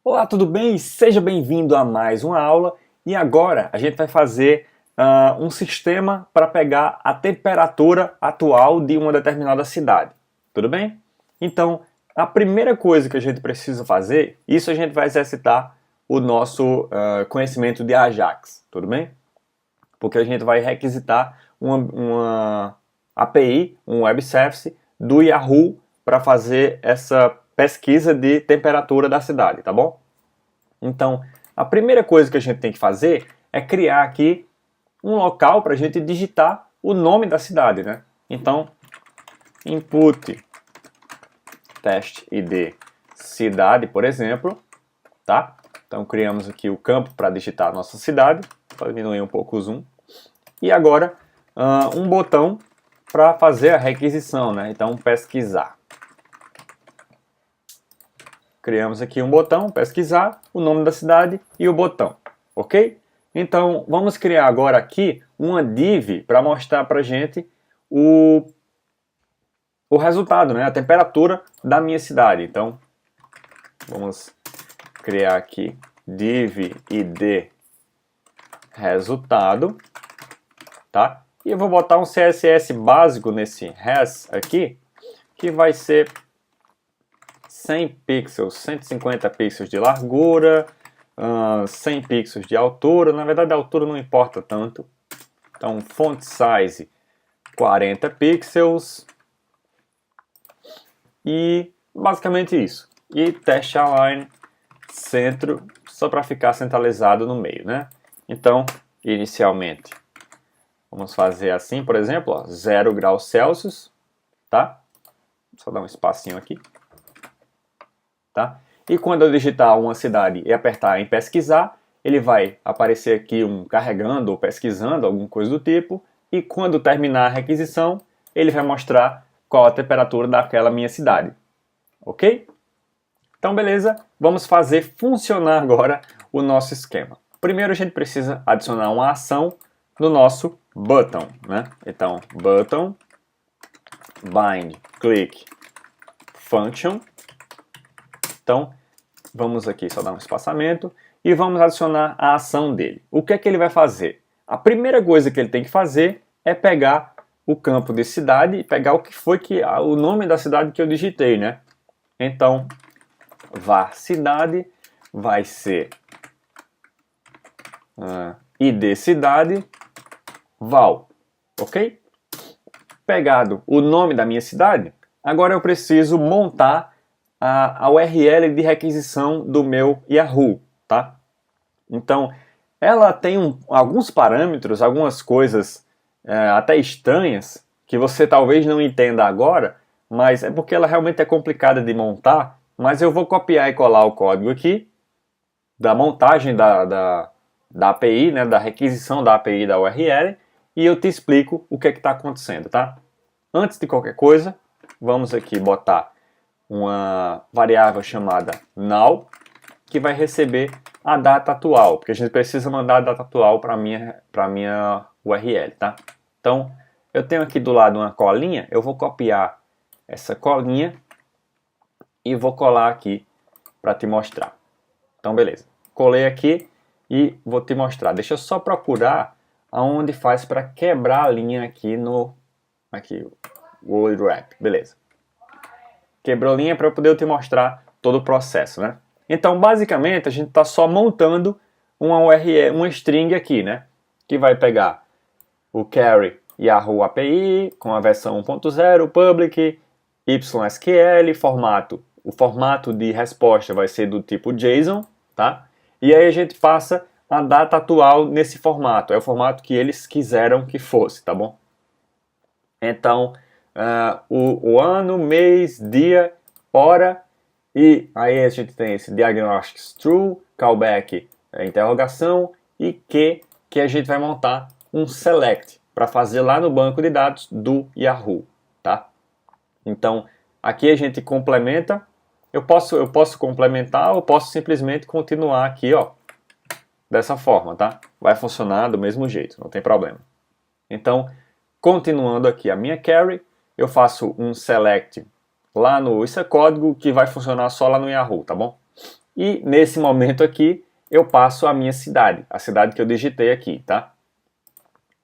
Olá, tudo bem? Seja bem-vindo a mais uma aula e agora a gente vai fazer um sistema para pegar a temperatura atual de uma determinada cidade, tudo bem? Então, a primeira coisa que a gente precisa fazer, isso a gente vai exercitar o nosso conhecimento de Ajax, tudo bem? Porque a gente vai requisitar uma API, um web service do Yahoo para fazer essa pesquisa de temperatura da cidade, tá bom? Então, a primeira coisa que a gente tem que fazer é criar aqui um local para a gente digitar o nome da cidade, né? Então, input teste id cidade, por exemplo, tá? Então, criamos aqui o campo para digitar a nossa cidade, para diminuir um pouco o zoom. E agora, um botão para fazer a requisição, né? Então, pesquisar. Criamos aqui um botão, pesquisar, o nome da cidade e o botão, ok? Então, vamos criar agora aqui uma div para mostrar para a gente o resultado, né? A temperatura da minha cidade. Então, vamos criar aqui div id resultado, tá? E eu vou botar um CSS básico nesse res aqui, que vai ser 100 pixels, 150 pixels de largura, 100 pixels de altura. Na verdade, a altura não importa tanto. Então, font size 40 pixels. E basicamente isso. E test align centro, só para ficar centralizado no meio, né? Então, inicialmente, vamos fazer assim, por exemplo, ó, 0 graus Celsius, tá? Só dar um espacinho aqui. Tá? E quando eu digitar uma cidade e apertar em pesquisar, ele vai aparecer aqui carregando ou pesquisando, alguma coisa do tipo, e quando terminar a requisição, ele vai mostrar qual a temperatura daquela minha cidade. Ok? Então, beleza, vamos fazer funcionar agora o nosso esquema. Primeiro a gente precisa adicionar uma ação no nosso button, né? Então, button, bind, click, function. Então, vamos aqui só dar um espaçamento e vamos adicionar a ação dele. O que é que ele vai fazer? A primeira coisa que ele tem que fazer é pegar o campo de cidade e pegar o que foi o nome da cidade que eu digitei, né? Então, var cidade vai ser id cidade val, ok? Pegado o nome da minha cidade, agora eu preciso montar a URL de requisição do meu Yahoo, tá? Então, ela tem alguns parâmetros, algumas coisas até estranhas, que você talvez não entenda agora, mas é porque ela realmente é complicada de montar, mas eu vou copiar e colar o código aqui, da montagem da API, né, da requisição da API da URL, e eu te explico o que é que está acontecendo, tá? Antes de qualquer coisa, vamos aqui botar uma variável chamada now, que vai receber a data atual, porque a gente precisa mandar a data atual para a minha URL, tá? Então, eu tenho aqui do lado uma colinha, eu vou copiar essa colinha e vou colar aqui para te mostrar. Então, beleza. Colei aqui e vou te mostrar. Deixa eu só procurar aonde faz para quebrar a linha aqui aqui, World Wrap. Beleza. Quebrou linha para eu poder te mostrar todo o processo, né? Então, basicamente, a gente está só montando uma URL, uma string aqui, né? Que vai pegar o carry Yahoo API com a versão 1.0, public, YSQL, formato. O formato de resposta vai ser do tipo JSON, tá? E aí a gente passa a data atual nesse formato. É o formato que eles quiseram que fosse, tá bom? Então, o ano, mês, dia, hora, e aí a gente tem esse diagnostics true, callback, interrogação, e que a gente vai montar um select para fazer lá no banco de dados do Yahoo, tá? Então, aqui a gente complementa, eu posso complementar ou posso simplesmente continuar aqui, ó, dessa forma, tá? Vai funcionar do mesmo jeito, não tem problema. Então, continuando aqui a minha query, eu faço um select lá no... Isso é código que vai funcionar só lá no Yahoo, tá bom? E nesse momento aqui, eu passo a minha cidade, a cidade que eu digitei aqui, tá?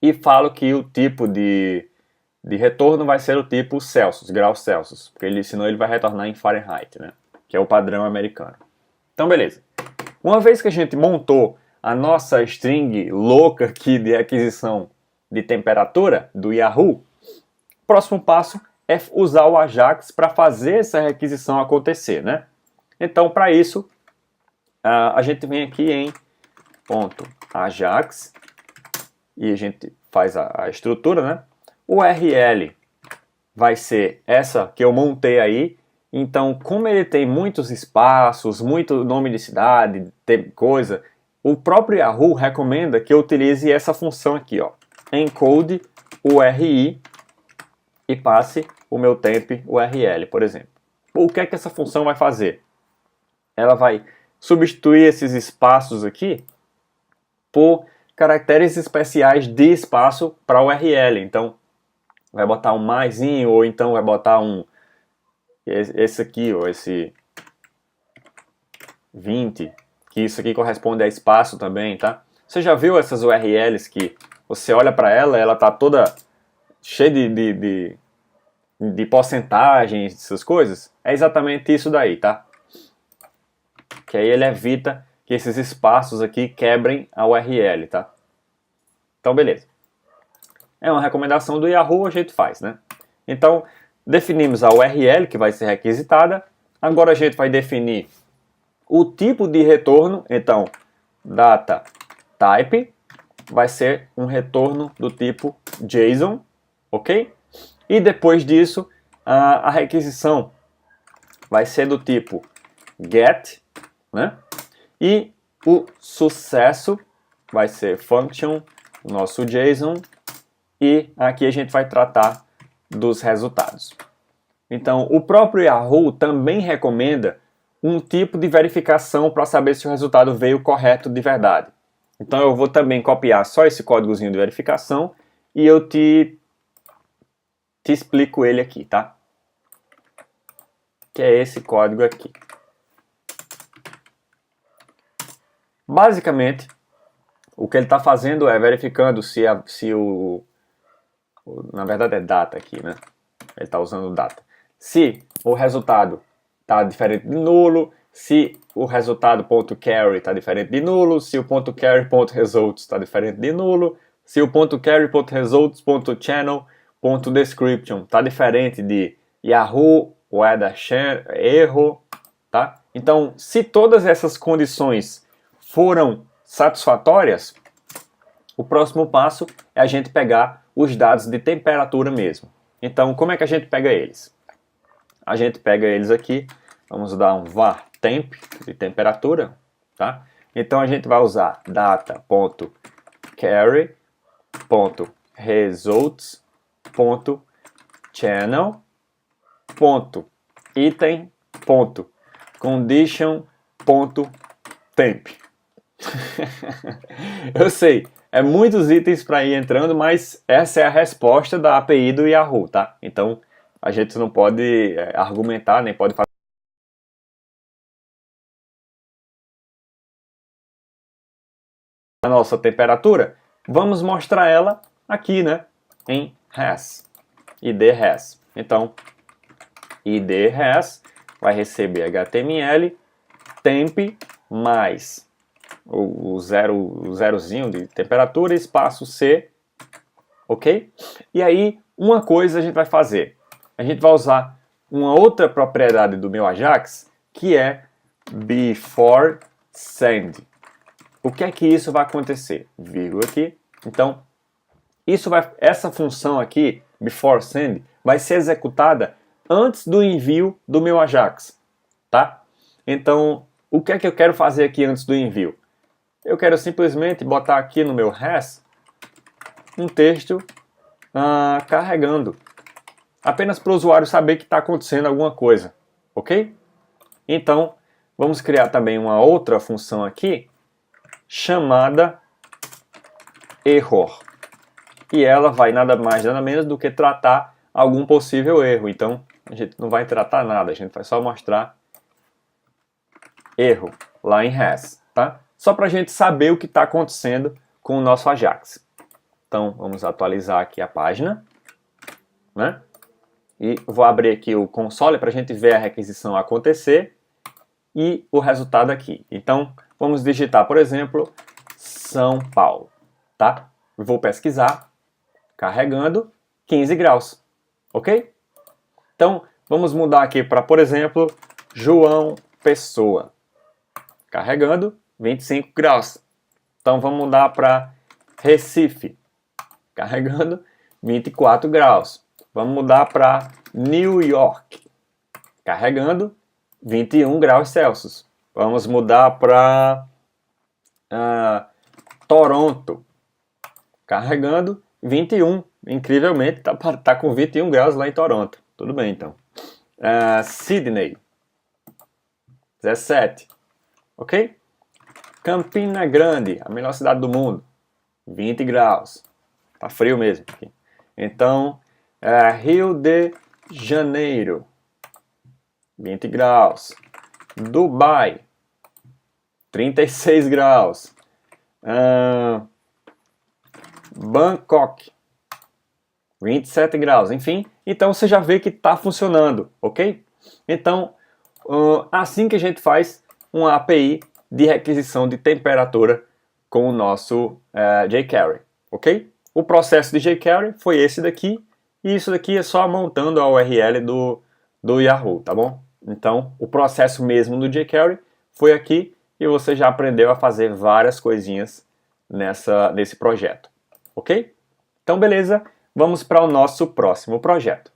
E falo que o tipo de retorno vai ser o tipo Celsius, graus Celsius, porque senão ele vai retornar em Fahrenheit, né? Que é o padrão americano. Então, beleza. Uma vez que a gente montou a nossa string louca aqui de aquisição de temperatura do Yahoo, o próximo passo é usar o Ajax para fazer essa requisição acontecer, né? Então, para isso, a gente vem aqui em .ajax e a gente faz a estrutura, né? O URL vai ser essa que eu montei aí. Então, como ele tem muitos espaços, muito nome de cidade, tem coisa, o próprio Yahoo recomenda que eu utilize essa função aqui, ó, encode URI e passe o meu temp URL, por exemplo. O que é que essa função vai fazer? Ela vai substituir esses espaços aqui por caracteres especiais de espaço para URL. Então, vai botar um maisinho, ou então vai botar esse aqui, ou esse 20, que isso aqui corresponde a espaço também, tá? Você já viu essas URLs que você olha para ela tá toda cheia de porcentagens, essas coisas? É exatamente isso daí, tá? Que aí ele evita que esses espaços aqui quebrem a URL, tá? Então, beleza. É uma recomendação do Yahoo, a gente faz, né? Então, definimos a URL que vai ser requisitada. Agora a gente vai definir o tipo de retorno. Então, data type vai ser um retorno do tipo JSON, ok? E depois disso, a requisição vai ser do tipo get, né? E o sucesso vai ser function, nosso JSON, e aqui a gente vai tratar dos resultados. Então, o próprio Yahoo também recomenda um tipo de verificação para saber se o resultado veio correto de verdade. Então, eu vou também copiar só esse códigozinho de verificação e eu te explico ele aqui, tá? Que é esse código aqui. Basicamente, o que ele está fazendo é verificando se na verdade é data aqui, né? Ele está usando data. Se o resultado está diferente de nulo, se o resultado .carry está diferente de nulo, se o .carry.results está diferente de nulo, se o .carry.results.channel.description está diferente de Yahoo, Weather erro, tá? Então, se todas essas condições foram satisfatórias, o próximo passo é a gente pegar os dados de temperatura mesmo. Então, como é que a gente pega eles? A gente pega eles aqui, vamos dar um var temp de temperatura, tá? Então a gente vai usar data.results.channel.item.condition.temp. Eu sei, é muitos itens para ir entrando, mas essa é a resposta da API do Yahoo, tá? Então a gente não pode argumentar, nem pode fazer a nossa temperatura. Vamos mostrar ela aqui, né? Em has, id has. Então, id has vai receber HTML temp mais o zerozinho de temperatura, espaço C, ok? E aí, uma coisa a gente vai fazer. A gente vai usar uma outra propriedade do meu Ajax, que é before send. O que é que isso vai acontecer? Vírgula aqui. Então, essa função aqui, before send, vai ser executada antes do envio do meu Ajax, tá? Então, o que é que eu quero fazer aqui antes do envio? Eu quero simplesmente botar aqui no meu has um texto carregando, apenas para o usuário saber que está acontecendo alguma coisa, ok? Então, vamos criar também uma outra função aqui, chamada error. E ela vai nada mais, nada menos do que tratar algum possível erro. Então, a gente não vai tratar nada, a gente vai só mostrar erro lá em has, tá? Só para a gente saber o que está acontecendo com o nosso Ajax. Então, vamos atualizar aqui a página, né? E vou abrir aqui o console para a gente ver a requisição acontecer e o resultado aqui. Então, vamos digitar, por exemplo, São Paulo, tá? Vou pesquisar, carregando, 15 graus, ok? Então, vamos mudar aqui para, por exemplo, João Pessoa, carregando, 25 graus. Então, vamos mudar para Recife, carregando, 24 graus. Vamos mudar para New York, carregando, 21 graus Celsius. Vamos mudar para Toronto, carregando, 21. Incrivelmente, tá com 21 graus lá em Toronto. Tudo bem, então. Sydney, 17. Ok? Campina Grande, a melhor cidade do mundo, 20 graus. Tá frio mesmo aqui. Então, Rio de Janeiro, 20 graus. Dubai, 36 graus. Bangkok, 27 graus. Enfim, então você já vê que está funcionando, ok? Então, assim que a gente faz uma API de requisição de temperatura com o nosso jQuery, ok? O processo de jQuery foi esse daqui, e isso daqui é só montando a URL do Yahoo, tá bom? Então, o processo mesmo do jQuery foi aqui, e você já aprendeu a fazer várias coisinhas nesse projeto, ok? Então, beleza, vamos para o nosso próximo projeto.